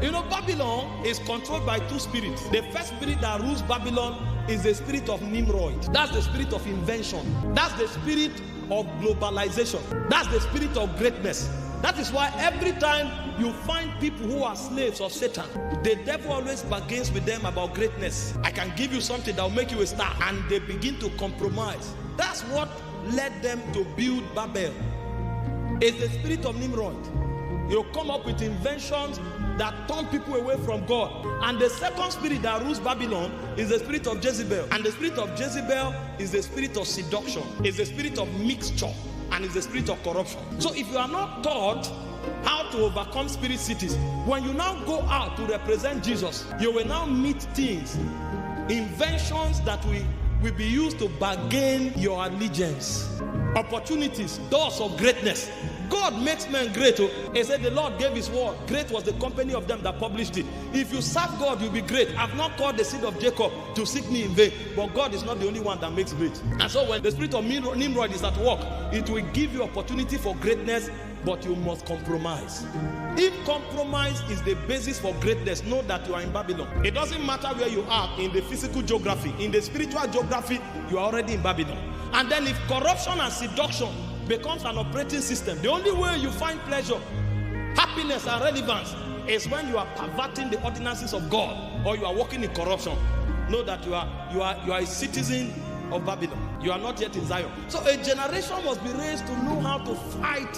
You know, Babylon is controlled by two spirits. The first spirit that rules Babylon is the spirit of Nimrod. That's the spirit of invention. That's the spirit of globalization. That's the spirit of greatness. That is why every time you find people who are slaves of Satan, the devil always bargains with them about greatness. I can give you something that will make you a star, and they begin to compromise. That's what led them to build Babel. It's the spirit of Nimrod. You come up with inventions that turn people away from God. And the second spirit that rules Babylon is the spirit of Jezebel. And the spirit of Jezebel is the spirit of seduction. It's the spirit of mixture. And it's the spirit of corruption. So if you are not taught how to overcome spirit cities, when you now go out to represent Jesus, you will now meet things, inventions that will be used to bargain your allegiance. Opportunities, doors of greatness. God makes men great. He said the Lord gave his word. Great was the company of them that published it. If you serve God, you'll be great. I've not called the seed of Jacob to seek me in vain. But God is not the only one that makes great. And so when the spirit of Nimrod is at work, it will give you opportunity for greatness, but you must compromise. If compromise is the basis for greatness, know that you are in Babylon. It doesn't matter where you are in the physical geography. In the spiritual geography, you are already in Babylon. And then if corruption and seduction becomes an operating system, the only way you find pleasure, happiness, and relevance is when you are perverting the ordinances of God, or you are walking in corruption. Know that you are a citizen of Babylon. You are not yet in Zion. So a generation must be raised to know how to fight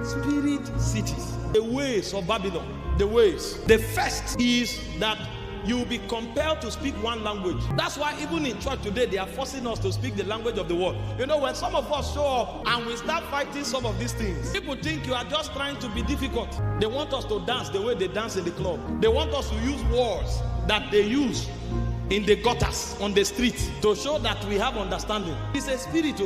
spirit cities. The ways of Babylon. The ways. The first is that you will be compelled to speak one language. That's why even in church today, they are forcing us to speak the language of the world. You know, when some of us show up and we start fighting some of these things, people think you are just trying to be difficult. They want us to dance the way they dance in the club. They want us to use words that they use in the gutters, on the streets, to show that we have understanding. It's a spirit.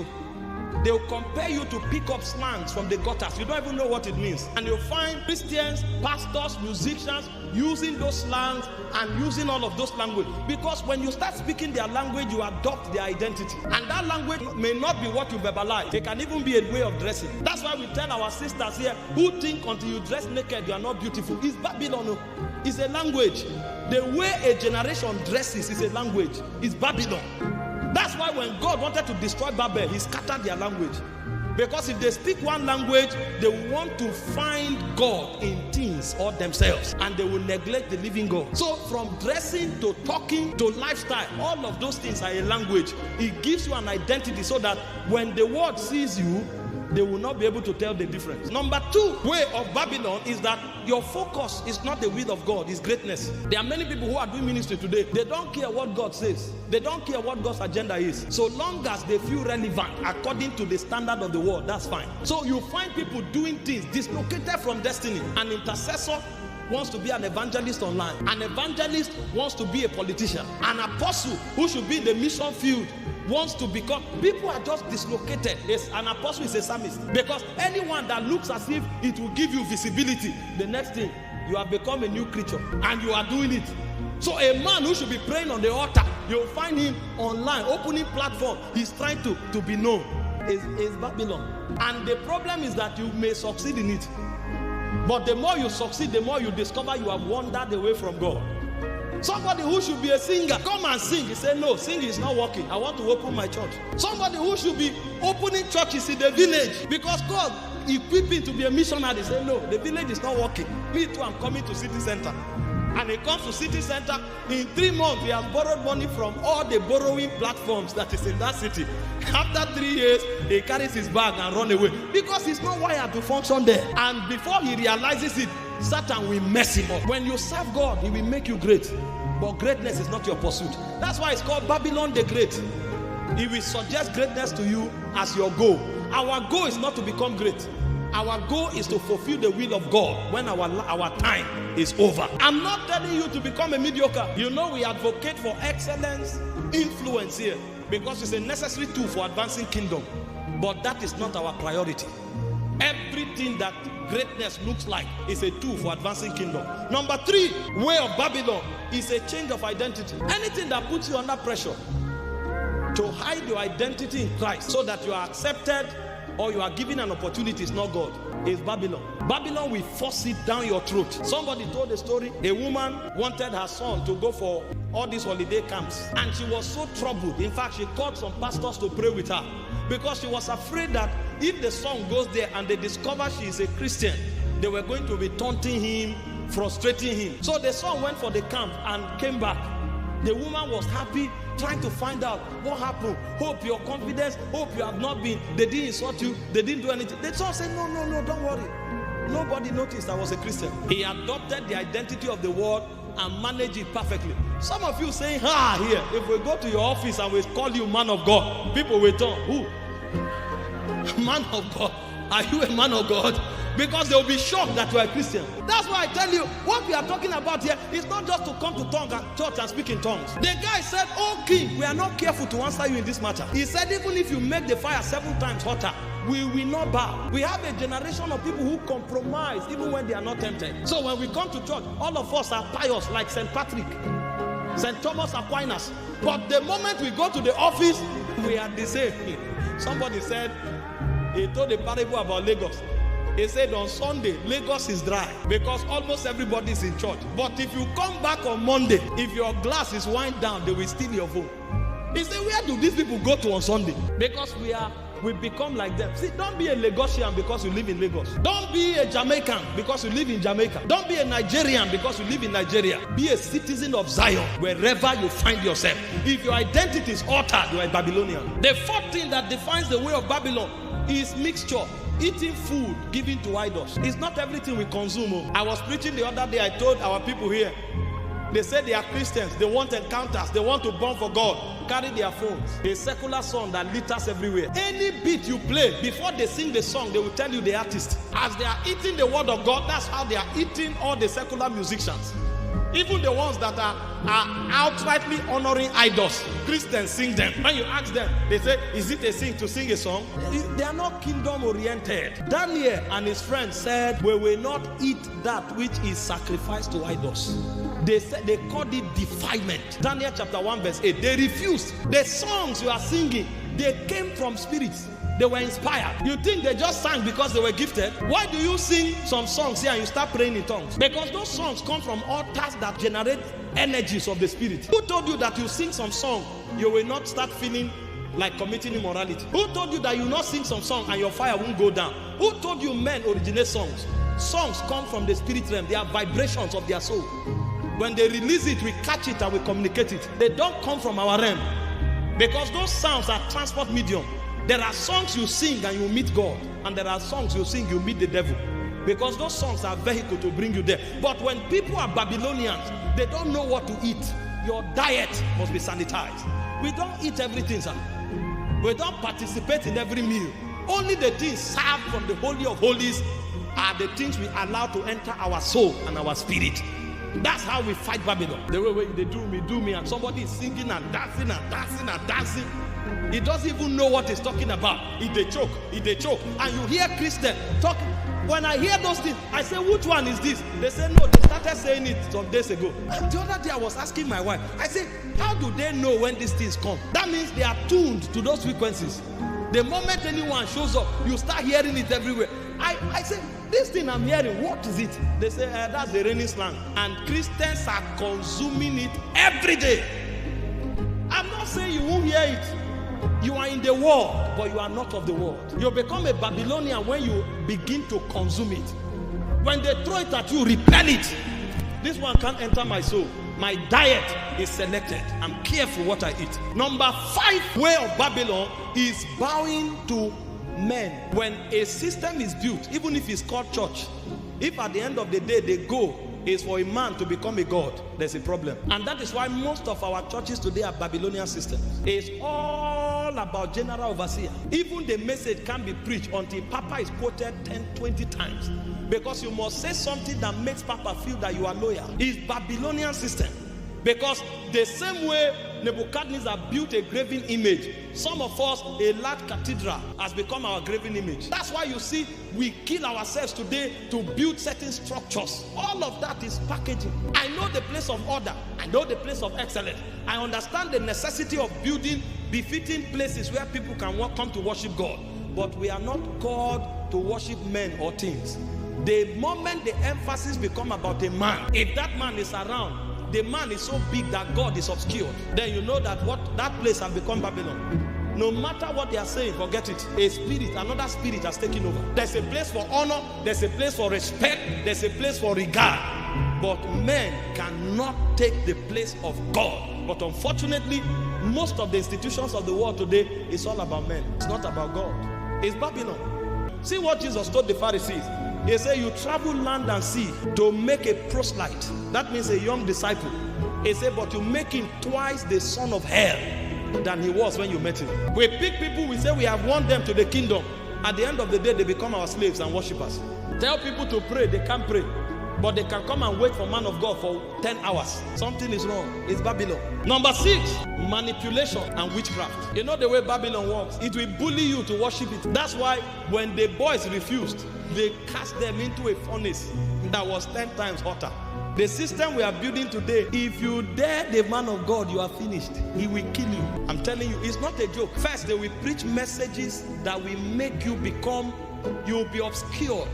They will compare you to pick up slangs from the gutters. You don't even know what it means. And you'll find Christians, pastors, musicians using those slangs and using all of those language. Because when you start speaking their language, you adopt their identity. And that language may not be what you verbalize. It can even be a way of dressing. That's why we tell our sisters here, who think until you dress naked, you are not beautiful. It's Babylon. It's a language. The way a generation dresses is a language. It's Babylon. That's why when God wanted to destroy Babel, he scattered their language. Because if they speak one language, they want to find God in things or themselves, and they will neglect the living God. So from dressing to talking to lifestyle, all of those things are a language. It gives you an identity so that when the world sees you, they will not be able to tell the difference. Number two way of Babylon is that your focus is not the will of God, it's greatness. There are many people who are doing ministry today. They don't care what God says. They don't care what God's agenda is. So long as they feel relevant according to the standard of the world, that's fine. So you find people doing things dislocated from destiny. An intercessor wants to be an evangelist online. An evangelist wants to be a politician. An apostle who should be in the mission field wants to become. People are just dislocated. An apostle is a psalmist. Because anyone that looks as if it will give you visibility, the next thing, you have become a new creature and you are doing it. So a man who should be praying on the altar, you'll find him online, opening platform. He's trying to be known. It's Babylon. And the problem is that you may succeed in it. But the more you succeed, the more you discover you have wandered away from God. Somebody who should be a singer, come and sing. He said, no, singing is not working. I want to open my church. Somebody who should be opening churches in the village because God equipped him to be a missionary. He said, no, the village is not working. Me too, I'm coming to city center. And he comes to city center. In 3 months, he has borrowed money from all the borrowing platforms that is in that city. After 3 years, he carries his bag and run away because he's not wired to function there. And before he realizes it, Satan will mess him up. When you serve God, he will make you great. But greatness is not your pursuit. That's why it's called Babylon the Great. He will suggest greatness to you as your goal. Our goal is not to become great. Our goal is to fulfill the will of God when our time is over. I'm not telling you to become a mediocre. You know, we advocate for excellence, influence here, because it's a necessary tool for advancing kingdom. But that is not our priority. Everything that greatness looks like is a tool for advancing kingdom. Number 3 way of Babylon is a change of identity. Anything that puts you under pressure to hide your identity in Christ so that you are accepted or you are given an opportunity is not God. It's Babylon. Babylon will force it down your throat. Somebody told a story. A woman wanted her son to go for all these holiday camps, and she was so troubled. In fact, she called some pastors to pray with her because she was afraid that if the son goes there and they discover she is a Christian, they were going to be taunting him, frustrating him. So the son went for the camp and came back. The woman was happy, trying to find out what happened. Hope your confidence, hope you have not been, they didn't insult you, they didn't do anything. The son said, no, don't worry. Nobody noticed I was a Christian. He adopted the identity of the world and managed it perfectly. Some of you saying, here, if we go to your office and we call you man of God, people will turn, who? Man of God? Are you a man of God? Because they will be shocked that you are a Christian. That's why I tell you, what we are talking about here is not just to come to church and speak in tongues. The guy said, oh king, we are not careful to answer you in this matter. He said, even if you make the fire 7 times hotter, we will not bow. We have a generation of people who compromise even when they are not tempted. So when we come to church, all of us are pious like St. Patrick, St. Thomas Aquinas. But the moment we go to the office, we are the same. Somebody said, he told a parable about Lagos. He said on Sunday, Lagos is dry because almost everybody is in church. But if you come back on Monday, if your glass is wind down, they will steal your phone. He said, where do these people go to on Sunday? Because we become like them. See, don't be a Lagosian because you live in Lagos. Don't be a Jamaican because you live in Jamaica. Don't be a Nigerian because you live in Nigeria. Be a citizen of Zion wherever you find yourself. If your identity is altered, you are a Babylonian. The fourth thing that defines the way of Babylon is mixture. Eating food given to idols. It's not everything we consume. I was preaching the other day. I told our people here, they said they are Christians, they want encounters, they want to burn for God. Carry their phones. A secular song that litters everywhere. Any beat you play, before they sing the song, they will tell you the artist. As they are eating the word of God, that's how they are eating all the secular musicians. Even the ones that are outrightly honoring idols, Christians sing them. When you ask them, they say, is it a sin to sing a song? They are not kingdom oriented. Daniel and his friends said, we will not eat that which is sacrificed to idols. They said they called it defilement. Daniel chapter 1 verse 8. They refused. The songs you are singing, they came from spirits. They were inspired. You think they just sang because they were gifted? Why do you sing some songs here and you start praying in tongues? Because those songs come from altars that generate energies of the spirit. Who told you that you sing some song, you will not start feeling like committing immorality? Who told you that you will not sing some song and your fire won't go down? Who told you men originate songs? Songs come from the spirit realm. They are vibrations of their soul. When they release it, we catch it and we communicate it. They don't come from our realm. Because those sounds are transport medium. There are songs you sing and you meet God, and there are songs you sing, you meet the devil. Because those songs are vehicle to bring you there. But when people are Babylonians, they don't know what to eat. Your diet must be sanitized. We don't eat everything, sir. We don't participate in every meal. Only the things served from the Holy of Holies are the things we allow to enter our soul and our spirit. That's how we fight Babylon. The way they do me, and somebody is singing and dancing and dancing and dancing. He doesn't even know what he's talking about. They choke. And you hear Christians talking. When I hear those things, I say, which one is this? They say, no, they started saying it some days ago. And the other day I was asking my wife, I said, how do they know when these things come? That means they are tuned to those frequencies. The moment anyone shows up, you start hearing it everywhere. I say, this thing I'm hearing, what is it? They say, that's the raining slang. And Christians are consuming it every day. I'm not saying you won't hear it. You are in the world, but you are not of the world. You become a Babylonian when you begin to consume it. When they throw it at you, repel it. This one can't enter my soul. My diet is selected. I'm careful what I eat. Number 5 way of Babylon is bowing to men. When a system is built, even if it's called church, if at the end of the day they go is for a man to become a god, there's a problem. And that is why most of our churches today are Babylonian systems. It's all about general overseer. Even the message can't be preached until Papa is quoted 10, 20 times. Because you must say something that makes Papa feel that you are loyal. It's Babylonian system. Because the same way Nebuchadnezzar built a graven image, some of us, a large cathedral has become our graven image. That's why you see we kill ourselves today to build certain structures. All of that is packaging. I know the place of order. I know the place of excellence. I understand the necessity of building befitting places where people can come to worship God. but we are not called to worship men or things. The moment the emphasis becomes about a man, if that man is around, the man is so big that God is obscured, then you know that that place has become Babylon. No matter what they are saying, forget it. A spirit, another spirit has taken over. There's a place for honor, there's a place for respect, there's a place for regard. But men cannot take the place of God. But unfortunately, most of the institutions of the world today is all about men. It's not about God. It's Babylon. See what Jesus told the Pharisees. He said, you travel land and sea to make a proselyte. That means a young disciple. He said, but you make him twice the son of hell than he was when you met him. We pick people, we say we have won them to the kingdom. At the end of the day, they become our slaves and worshippers. Tell people to pray, they can't pray. But they can come and wait for man of God for 10 hours. Something is wrong. It's Babylon. Number 6, manipulation and witchcraft. You know the way Babylon works? It will bully you to worship it. That's why when the boys refused, they cast them into a furnace that was 10 times hotter. The system we are building today, if you dare the man of God, you are finished. He will kill you. I'm telling you, it's not a joke. First, they will preach messages that will make you become, you will be obscured.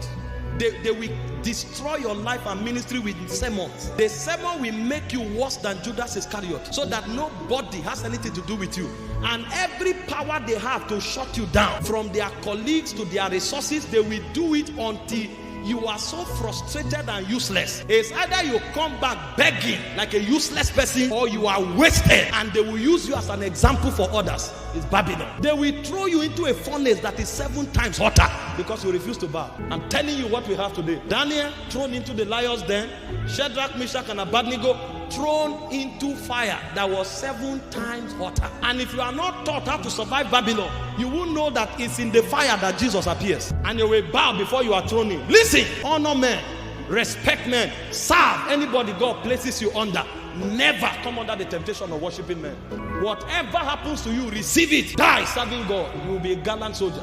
They will destroy your life and ministry with sermons. The sermon will make you worse than Judas Iscariot, so that nobody has anything to do with you. And every power they have to shut you down, from their colleagues to their resources, they will do it until you are so frustrated and useless. It's either you come back begging like a useless person, or you are wasted, and they will use you as an example for others. It's Babylon. They will throw you into a furnace that is 7 times hotter because you refuse to bow. I'm telling you what we have today. Daniel thrown into the lion's den. Shadrach, Meshach, and Abednego thrown into fire that was 7 times hotter. And if you are not taught how to survive Babylon, you will know that it's in the fire that Jesus appears, and you will bow before you are thrown in. Listen, honor men, respect men, serve anybody God places you under. Never come under the temptation of worshiping men. Whatever happens to you, receive it. Die serving God. You will be a gallant soldier.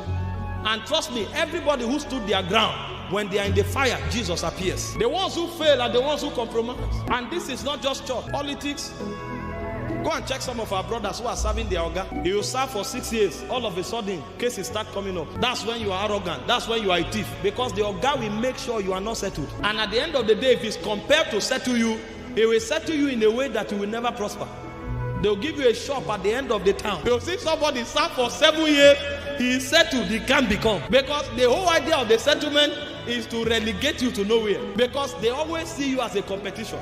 And trust me, everybody who stood their ground, when they are in the fire, Jesus appears. The ones who fail are the ones who compromise. And this is not just church. Politics. Go and check some of our brothers who are serving their organ. You serve for 6 years. All of a sudden, cases start coming up. That's when you are arrogant. That's when you are a thief. Because the organ will make sure you are not settled. And at the end of the day, if he's compelled to settle you, he will settle you in a way that you will never prosper. They'll give you a shop at the end of the town. They'll see somebody serve for 7 years. He is settled. He can't become. Because the whole idea of the settlement is to relegate you to nowhere. Because they always see you as a competition.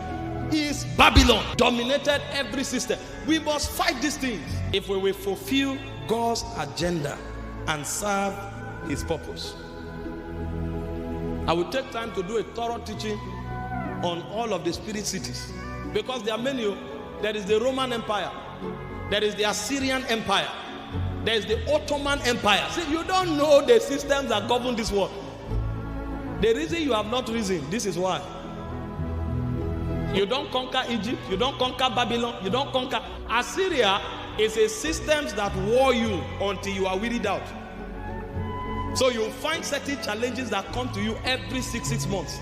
Is Babylon dominated every system. We must fight these things if we will fulfill God's agenda and serve his purpose. I will take time to do a thorough teaching on all of the spirit cities, because there are many. There is the Roman Empire, there is the Assyrian Empire, there is the Ottoman Empire. See, you don't know the systems that govern this world. The reason you have not risen, this is why. You don't conquer Egypt, you don't conquer Babylon, you don't conquer. Assyria is a system that war you until you are wearied out. So you'll find certain challenges that come to you every 6 months.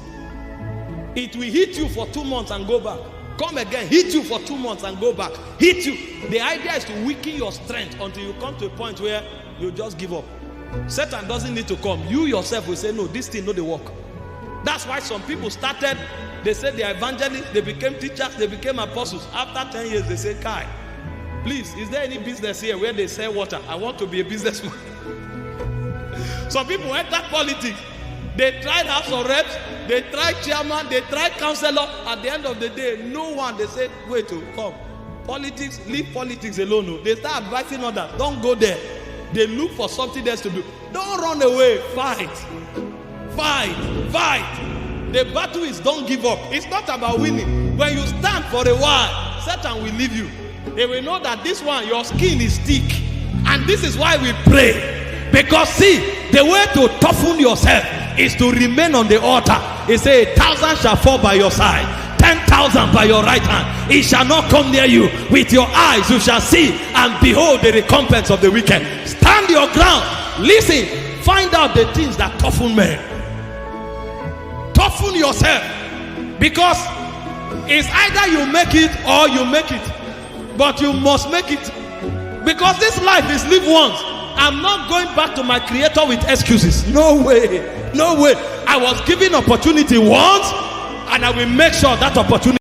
It will hit you for 2 months and go back. Come again, hit you for 2 months and go back. Hit you. The idea is to weaken your strength until you come to a point where you just give up. Satan doesn't need to come. You yourself will say, no, this thing no dey work. That's why some people started, they said they are evangelists, they became teachers, they became apostles. After 10 years, they say, Kai, please, is there any business here where they sell water? I want to be a businessman. Some people enter politics. They tried House of Reps, they tried chairman, they tried councillor. At the end of the day, no one. They say, wait, come. Politics, leave politics alone. No. They start advising others, don't go there. They look for something else to do. Don't run away, fight. Fight, fight. The battle is don't give up. It's not about winning. When you stand for a while, Satan will leave you. They will know that this one, your skin is thick. And this is why we pray. Because see, the way to toughen yourself is to remain on the altar. He said, 1,000 shall fall by your side, 10,000 by your right hand. It shall not come near you. With your eyes you shall see and behold the recompense of the wicked. Stand your ground. Listen, find out the things that toughen men. Toughen yourself. Because it's either you make it or you make it. But you must make it. Because this life is lived once. I'm not going back to my creator with excuses. No way. No way. I was given opportunity once, and I will make sure that opportunity